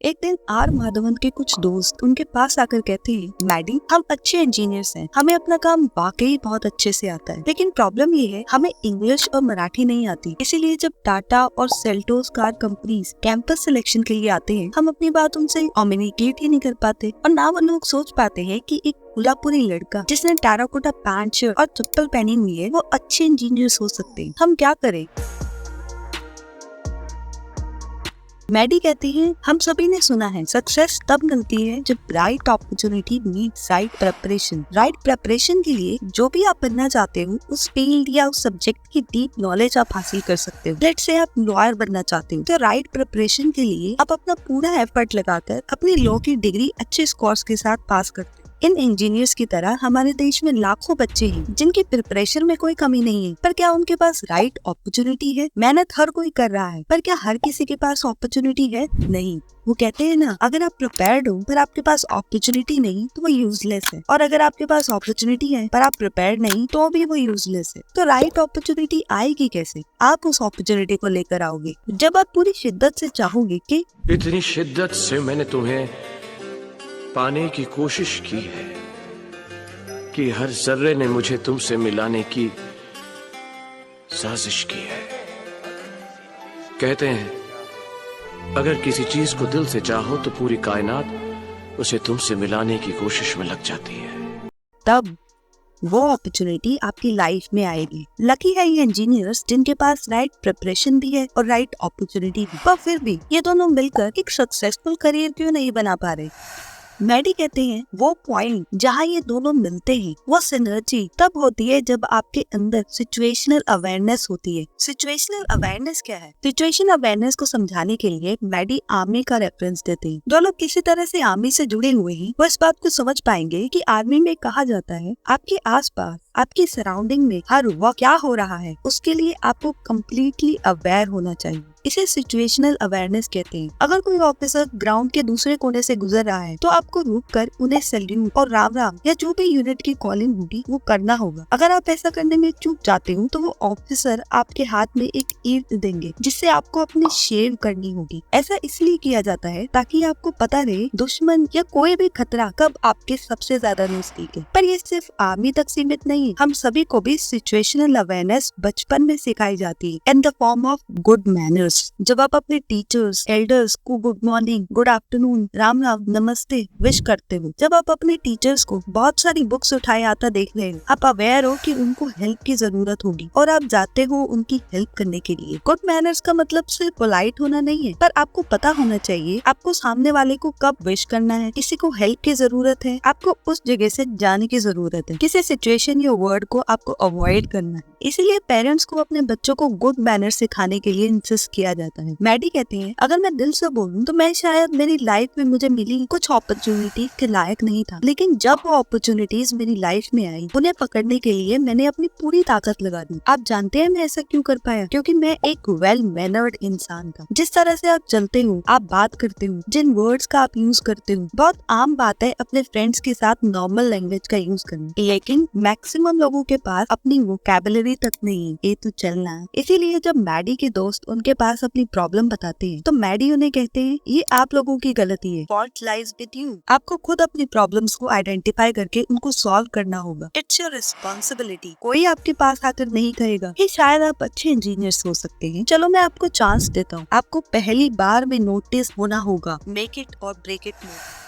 एक दिन आर माधवन के कुछ दोस्त उनके पास आकर कहते हैं, मैडी हम अच्छे इंजीनियर्स हैं, हमें अपना काम वाकई बहुत अच्छे से आता है, लेकिन प्रॉब्लम ये है हमें इंग्लिश और मराठी नहीं आती। इसीलिए जब टाटा और Seltos car companies campus selection के लिए आते हैं, हम अपनी बात उनसे कम्युनिकेट ही नहीं कर पाते और ना वो लोग सोच पाते हैं कि एक कोल्हापुरी लड़का जिसने टेराकोटा पैंट शर्ट और चप्पल पहनी हुई है वो अच्छे इंजीनियर्स हो सकते हैं। हम क्या करें? मैडी कहती है, हम सभी ने सुना है सक्सेस तब मिलती है जब right opportunity meets right preparation. Right preparation के लिए जो भी आप बनना चाहते हो उस फील्ड या उस सब्जेक्ट की डीप नॉलेज आप हासिल कर सकते हो। लेट्स से आप लॉयर बनना चाहते हो तो राइट प्रेपरेशन के लिए आप अपना पूरा एफर्ट लगाकर अपनी लॉ की डिग्री अच्छे स्कोर्स के साथ पास करते हो। इन इंजीनियर्स की तरह हमारे देश में लाखों बच्चे हैं जिनकी प्रिपरेशन में कोई कमी नहीं है, पर क्या उनके पास राइट अपॉर्चुनिटी है? मेहनत हर कोई कर रहा है, पर क्या हर किसी के पास अपॉर्चुनिटी है? नहीं। वो कहते हैं ना, अगर आप प्रिपेयर्ड हो पर आपके पास अपॉर्चुनिटी नहीं तो वो यूजलेस है, और अगर आपके पास अपॉर्चुनिटी है पर आप प्रिपेयर्ड नहीं तो भी वो यूजलेस है। तो राइट अपॉर्चुनिटी आएगी कैसे? आप उस अपॉर्चुनिटी को लेकर आओगे जब आप पूरी शिद्दत से चाहोगे कि इतनी शिद्दत से मैंने तुम्हें पाने की कोशिश की है कि हर जर्रे ने मुझे तुमसे मिलाने की साजिश की है। कहते हैं अगर किसी चीज को दिल से चाहो तो पूरी कायनात उसे तुमसे मिलाने की कोशिश में लग जाती है। तब वो अपॉर्चुनिटी आपकी लाइफ में आएगी। लकी है ये इंजीनियर्स जिनके पास राइट प्रिपरेशन भी है और राइट अपॉर्चुनिटी भी, पर फिर भी ये दोनों मिलकर एक सक्सेसफुल करियर क्यों नहीं बना पा रहे? मैडी कहते हैं, वो पॉइंट जहाँ ये दोनों मिलते हैं वो सिनर्जी तब होती है जब आपके अंदर सिचुएशनल अवेयरनेस होती है। सिचुएशनल अवेयरनेस क्या है? सिचुएशनल अवेयरनेस को समझाने के लिए मैडी आर्मी का रेफरेंस देते हैं। जो लोग किसी तरह से आर्मी से जुड़े हुए हैं वो इस बात को समझ पाएंगे कि आर्मी में कहा जाता है आपके आसपास आपकी सराउंडिंग में हर वक्त क्या हो रहा है उसके लिए आपको कम्प्लीटली अवेयर होना चाहिए। इसे सिचुएशनल अवेयरनेस कहते हैं। अगर कोई ऑफिसर ग्राउंड के दूसरे कोने से गुजर रहा है तो आपको रुककर उन्हें सैल्यूट और राम राम या जो भी यूनिट की कॉलिंग होगी वो करना होगा। अगर आप ऐसा करने में चूक जाते हो तो वो ऑफिसर आपके हाथ में एक ईंट देंगे जिससे आपको अपनी शेव करनी होगी। ऐसा इसलिए किया जाता है ताकि आपको पता रहे दुश्मन या कोई भी खतरा कब आपके सबसे ज्यादा नजदीक है। पर ये सिर्फ आर्मी तक सीमित नहीं, हम सभी को भी सिचुएशनल अवेयरनेस बचपन में सिखाई जाती है in the form of good manners. जब आप अपने टीचर्स एल्डर्स को good morning, good afternoon, Ram Ram, नमस्ते विश करते हो, जब आप अपने टीचर्स को बहुत सारी बुक्स उठाए आता देख रहे हो, आप अवेयर हो कि उनको हेल्प की जरूरत होगी और आप जाते हो उनकी हेल्प करने के लिए। गुड मैनर्स का मतलब सिर्फ पोलाइट होना नहीं है, पर आपको पता होना चाहिए आपको सामने वाले को कब विश करना है, किसी को हेल्प की जरूरत है, आपको उस जगह से जाने की जरूरत है, किसी सिचुएशन या वर्ड को आपको अवॉइड करना है। इसीलिए पेरेंट्स को अपने बच्चों को गुड मैनर्स सिखाने के लिए इंसिस्ट किया जाता है। मैडी कहती हैं, अगर मैं दिल से बोलूं तो मैं शायद मेरी लाइफ में मुझे मिली कुछ अपॉर्चुनिटी के लायक नहीं था, लेकिन जब वो अपॉर्चुनिटीज मेरी लाइफ में आई उन्हें पकड़ने के लिए मैंने अपनी पूरी ताकत लगा दी। आप जानते हैं मैं ऐसा क्यों कर पाया? क्योंकि मैं एक वेल मैनर्ड इंसान था। जिस तरह से आप चलते हो, आप बात करते हो, जिन वर्ड्स का आप यूज करते हो, बहुत आम बात है अपने फ्रेंड्स के साथ नॉर्मल लैंग्वेज का यूज करना, लेकिन मैक्सिमम लोगों के पास अपनी वोकैबुलरी तक नहीं, ये तो चलना। इसीलिए जब मैडी के दोस्त उनके पास अपनी प्रॉब्लम बताते हैं तो मैडी उन्हें कहते हैं, ये आप लोगों की गलती है, फॉल्ट लाइज विद यू। आपको खुद अपनी प्रॉब्लम्स को आइडेंटिफाई करके उनको सॉल्व करना होगा। It's your responsibility. कोई आपके पास आकर नहीं कहेगा कि शायद आप अच्छे इंजीनियर्स हो सकते हैं। चलो मैं आपको चांस देता हूँ, आपको पहली बार में नोटिस होना होगा। मेक इट और ब्रेक इट।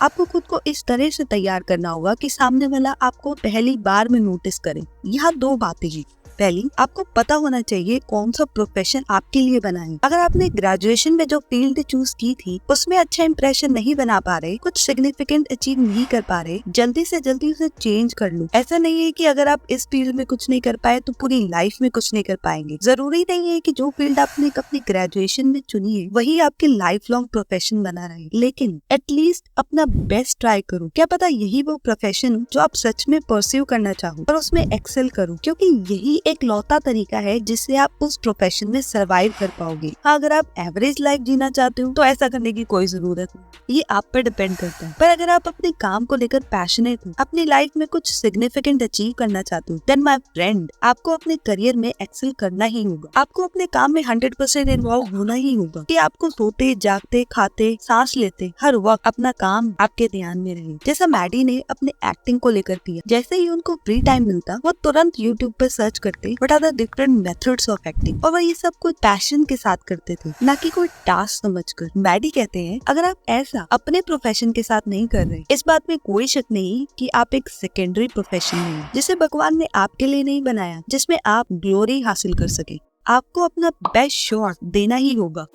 आपको खुद को इस तरह से तैयार करना होगा कि सामने वाला आपको पहली बार में नोटिस करे। यहाँ दो बातें हैं। पहली, आपको पता होना चाहिए कौन सा प्रोफेशन आपके लिए बना है। अगर आपने ग्रेजुएशन में जो फील्ड चूज की थी उसमें अच्छा इंप्रेशन नहीं बना पा रहे, कुछ सिग्निफिकेंट अचीव नहीं कर पा रहे, जल्दी से जल्दी उसे चेंज कर लो। ऐसा नहीं है कि अगर आप इस फील्ड में कुछ नहीं कर पाए तो पूरी लाइफ में कुछ नहीं कर पाएंगे। जरूरी नहीं है कि जो फील्ड आपने अपनी ग्रेजुएशन में चुनी है वही आपके लाइफ लॉन्ग प्रोफेशन बना रहे, लेकिन एटलीस्ट अपना बेस्ट ट्राई करो। क्या पता यही वो प्रोफेशन जो आप सच में परस्यू करना चाहो और उसमें एक्सेल करो, क्योंकि यही एक लौता तरीका है जिससे आप उस प्रोफेशन में सरवाइव कर पाओगे। हाँ, अगर आप एवरेज लाइफ जीना चाहते हो तो ऐसा करने की कोई जरूरत नहीं, ये आप पर डिपेंड करता है। पर अगर आप अपने काम को लेकर पैशनेट हो, अपनी लाइफ में कुछ सिग्निफिकेंट अचीव करना चाहते हो, देन माय फ्रेंड, आपको अपने करियर में एक्सेल करना ही होगा। आपको अपने काम में 100% इन्वॉल्व होना ही होगा कि आपको सोते जागते खाते सांस लेते हर वक्त अपना काम आपके ध्यान में रहे। जैसा मैडी ने अपने एक्टिंग को लेकर किया, जैसे ही उनको फ्री टाइम मिलता वो तुरंत यूट्यूब पर सर्च करते what are the different methods of acting, और वह ये सब कुछ पैशन के साथ करते थे, ना कि कोई टास्क समझकर। मैडी कहते हैं अगर आप ऐसा अपने प्रोफेशन के साथ नहीं कर रहे, इस बात में कोई शक नहीं कि आप एक सेकेंडरी प्रोफेशन में हैं, जिसे भगवान ने आपके लिए नहीं बनाया, जिसमें आप ग्लोरी हासिल कर सके। आपको अपना बेस्ट शॉट देना ही होगा।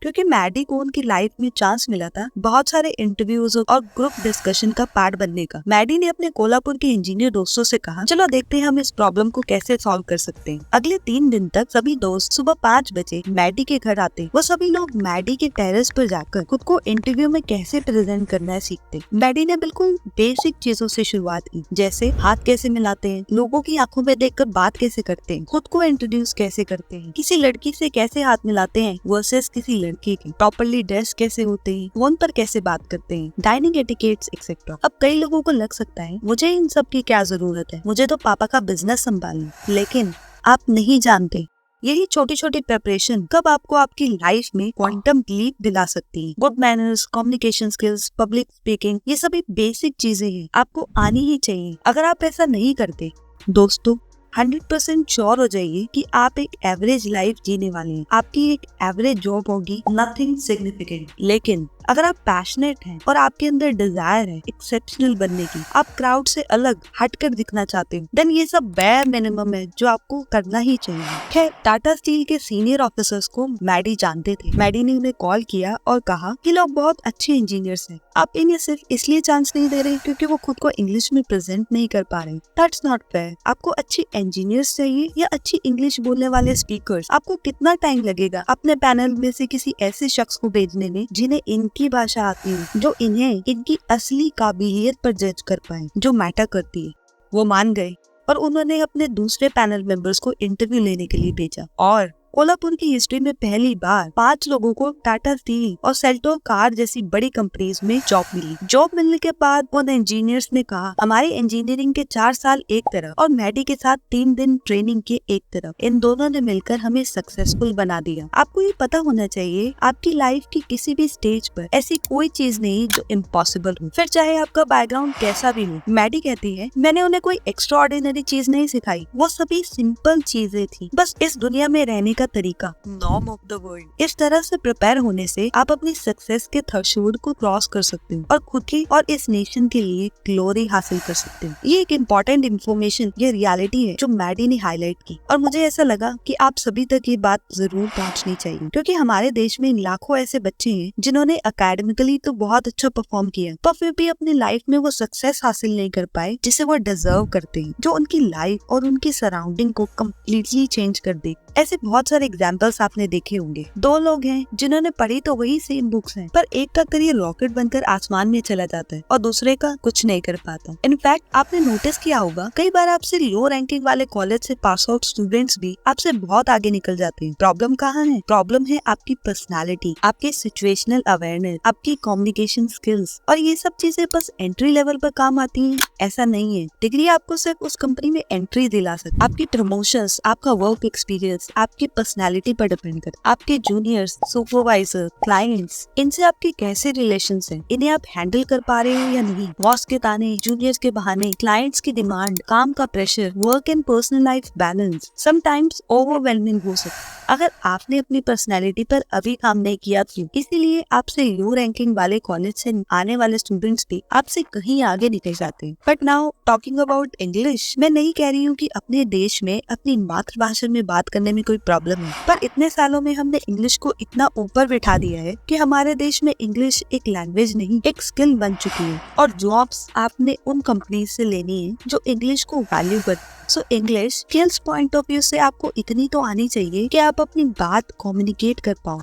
क्योंकि मैडी को उनकी लाइफ में चांस मिला था बहुत सारे इंटरव्यूज और ग्रुप डिस्कशन का पार्ट बनने का। मैडी ने अपने कोल्हापुर के इंजीनियर दोस्तों से कहा, चलो देखते हैं हम इस प्रॉब्लम को कैसे सॉल्व कर सकते हैं। अगले 3 दिन तक सभी दोस्त सुबह 5 बजे मैडी के घर आते। वो सभी लोग मैडी के टेरेस पर जाकर खुद को इंटरव्यू में कैसे प्रेजेंट करना है सीखते। मैडी ने बिल्कुल बेसिक चीजों से शुरुआत की, जैसे हाथ कैसे मिलाते हैं, लोगों की आंखों में देखकर बात कैसे करते हैं, खुद को इंट्रोड्यूस कैसे करते हैं, किसी लड़की से कैसे हाथ मिलाते हैं वर्सेस किसी लड़की के, प्रॉपर्ली ड्रेस कैसे होते हैं, फोन पर कैसे बात करते हैं, डाइनिंग एटिकेट्स एक्सेट्रा। अब कई लोगों को लग सकता है मुझे इन सब की क्या जरूरत है, मुझे तो पापा का बिजनेस संभालना, लेकिन आप नहीं जानते यही छोटी छोटी प्रिपरेशन कब आपको आपकी लाइफ में क्वांटम लीप दिला सकती है। Good manners, communication skills, public speaking, ये सभी बेसिक चीजें हैं, आपको आनी ही चाहिए। अगर आप ऐसा नहीं करते दोस्तों, 100% श्योर हो जाइए कि आप एक एवरेज लाइफ जीने वाले हैं। आपकी एक एवरेज जॉब होगी, नथिंग सिग्निफिकेंट। लेकिन अगर आप पैशनेट हैं और आपके अंदर डिजायर है एक्सेप्शनल बनने की, आप क्राउड से अलग हटकर दिखना चाहते हो, देन ये सब बेयर मिनिमम है जो आपको करना ही चाहिए। खैर, टाटा स्टील के सीनियर ऑफिसर्स को मैडी जानते थे। मैडी ने उन्हें कॉल किया और कहा कि लोग बहुत अच्छे इंजीनियर्स हैं, आप इन्हें सिर्फ इसलिए चांस नहीं दे रहे क्योंकि वो खुद को इंग्लिश में प्रेजेंट नहीं कर पा रहे। That's not fair. आपको अच्छी इंजीनियर्स चाहिए या अच्छी इंग्लिश बोलने वाले स्पीकर्स? आपको कितना टाइम लगेगा अपने पैनल में से किसी ऐसे शख्स को भेजने में जिन्हें इनकी भाषा आती है, जो इन्हें इनकी असली काबिलियत पर जज कर पाए जो मैटर करती है? वो मान गए और उन्होंने अपने दूसरे पैनल मेंबर्स को इंटरव्यू लेने के लिए भेजा। और कोल्हापुर की हिस्ट्री में पहली बार 5 लोगों को टाटा स्टील और सेल्टो कार जैसी बड़ी कंपनीज में जॉब मिली। जॉब मिलने के बाद उन इंजीनियर्स ने कहा, हमारी इंजीनियरिंग के 4 साल एक तरफ और मैडी के साथ 3 दिन ट्रेनिंग के एक तरफ, इन दोनों ने मिलकर हमें सक्सेसफुल बना दिया। आपको ये पता होना चाहिए आपकी लाइफ की किसी भी स्टेज पर ऐसी कोई चीज नहीं जो इम्पॉसिबल हो, फिर चाहे आपका बैकग्राउंड कैसा भी हो। मैडी कहती है, मैंने उन्हें कोई एक्स्ट्राऑर्डिनरी चीज नहीं सिखाई, वो सभी सिंपल चीजें थी, बस इस दुनिया में रहने का तरीका, नॉर्म ऑफ द वर्ल्ड। इस तरह से प्रिपेयर होने से आप अपनी सक्सेस के थ्रेशोल्ड को क्रॉस कर सकते हो और खुद की और इस नेशन के लिए ग्लोरी हासिल कर सकते हो। ये एक इम्पोर्टेंट इन्फॉर्मेशन, ये रियलिटी है जो मैडी ने हाईलाइट की, और मुझे ऐसा लगा कि आप सभी तक ये बात जरूर पहुंचनी चाहिए, क्योंकि हमारे देश में लाखों ऐसे बच्चे हैं जिन्होंने अकेडमिकली तो बहुत अच्छा परफॉर्म किया, पर फिर भी अपनी लाइफ में वो सक्सेस हासिल नहीं कर पाए जिसे वो डिजर्व करते हैं, जो उनकी लाइफ और उनकी सराउंडिंग को कम्प्लीटली चेंज कर दे। ऐसे बहुत सारे एग्जाम्पल्स आपने देखे होंगे। 2 लोग हैं जिन्होंने पढ़ी तो वही सेम बुक्स हैं, पर एक का करियर रॉकेट बनकर आसमान में चला जाता है और दूसरे का कुछ नहीं कर पाता। इनफैक्ट आपने नोटिस किया होगा कई बार आपसे लो रैंकिंग वाले कॉलेज से पास आउट स्टूडेंट्स भी आपसे बहुत आगे निकल जाते हैं। प्रॉब्लम कहाँ है? प्रॉब्लम है आपकी पर्सनालिटी, आपकी सिचुएशनल अवेयरनेस, आपकी कम्युनिकेशन स्किल्स। और ये सब चीजें बस एंट्री लेवल पर काम आती हैं ऐसा नहीं है। डिग्री आपको सिर्फ उस कंपनी में एंट्री दिला सकती, आपकी प्रमोशंस, आपका वर्क एक्सपीरियंस आपकी पर्सनालिटी पर डिपेंड करता है। आपके जूनियर्स, सुपरवाइजर, क्लाइंट्स, इनसे आपके कैसे रिलेशंस हैं, इन्हें आप हैंडल कर पा रहे हो या नहीं। बॉस के ताने, जूनियर्स के बहाने, क्लाइंट्स की डिमांड, काम का pressure, work and personal life balance sometimes overwhelming हो सकता है अगर आपने अपनी पर्सनालिटी पर अभी काम नहीं किया तो। इसीलिए आपसे लो रैंकिंग वाले कॉलेज से आने वाले स्टूडेंट्स भी आपसे कहीं आगे निकल जाते हैं। But now talking about English, मैं नहीं कह रही हूँ कि अपने देश में अपनी मातृभाषा में बात करने में कोई प्रॉब्लम है, पर इतने सालों में हमने इंग्लिश को इतना ऊपर बिठा दिया है कि हमारे देश में इंग्लिश एक लैंग्वेज नहीं एक स्किल बन चुकी है, और जॉब्स आपने उन कंपनी से लेनी है जो इंग्लिश को वैल्यू करती है। So English skills point of view से आपको इतनी तो आनी चाहिए कि आप अपनी बात कम्युनिकेट कर पाओ,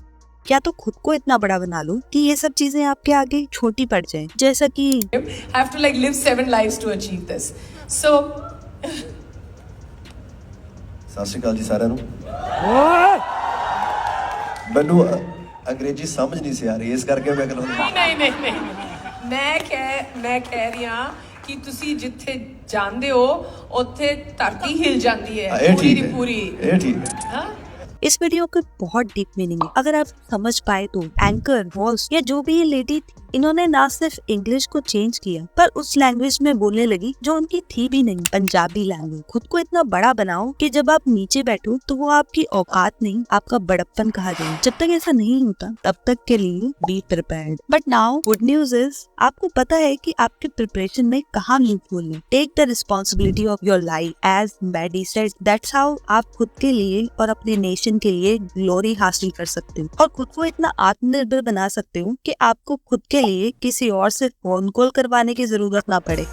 क्या तो खुद को इतना बड़ा बना लो कि ये सब चीजें आपके आगे छोटी पड़ जाए। जैसा कि I have to like live 7 lives to achieve this. So ਸਤਿ ਸ਼੍ਰੀ ਅਕਾਲ ਜੀ ਸਾਰਿਆਂ ਨੂੰ। ਮੈਨੂੰ ਅੰਗਰੇਜ਼ੀ ਸਮਝ ਨਹੀਂ ਸੀ ਆ ਰਹੀ, ਇਸ ਕਰਕੇ ਮੈਂ ਕਹਿੰਦਾ ਨਹੀਂ ਮੈਂ ਕਹਿ ਰਹੀ ਹਾਂ ਕਿ ਤੁਸੀਂ ਜਿੱਥੇ ਜਾਂਦੇ ਹੋ ਉੱਥੇ ਧਰਤੀ ਹਿਲ ਜਾਂਦੀ ਹੈ ਇਹ ਪੂਰੀ ਠੀਕ ਦੀ ਹੈ, ਪੂਰੀ। ਇਹ ਠੀਕ है। हाँ? इस वीडियो के बहुत डीप मीनिंग है। अगर आप समझ पाए तो एंकर, होस्ट या जो भी ये लेडी थी, इन्होंने ना सिर्फ इंग्लिश को चेंज किया पर उस लैंग्वेज में बोलने लगी जो उनकी थी भी नहीं, पंजाबी लैंग्वेज। खुद को इतना बड़ा बनाओ कि जब आप नीचे बैठो तो वो आपकी औकात नहीं, आपका बड़प्पन कहा जाए। जब तक ऐसा नहीं होता तब तक के लिए be prepared. But now good news is आपको पता है कि आपके प्रिपरेशन में कहाँ मीनिंगफुल है। Take the responsibility of your life. As Maddy said, that's how आप खुद के लिए और अपने नेशन के लिए ग्लोरी हासिल कर सकते हो और खुद को इतना आत्मनिर्भर बना सकते हो कि आपको खुद के लिए किसी और से फोन कॉल करवाने की जरूरत ना पड़े।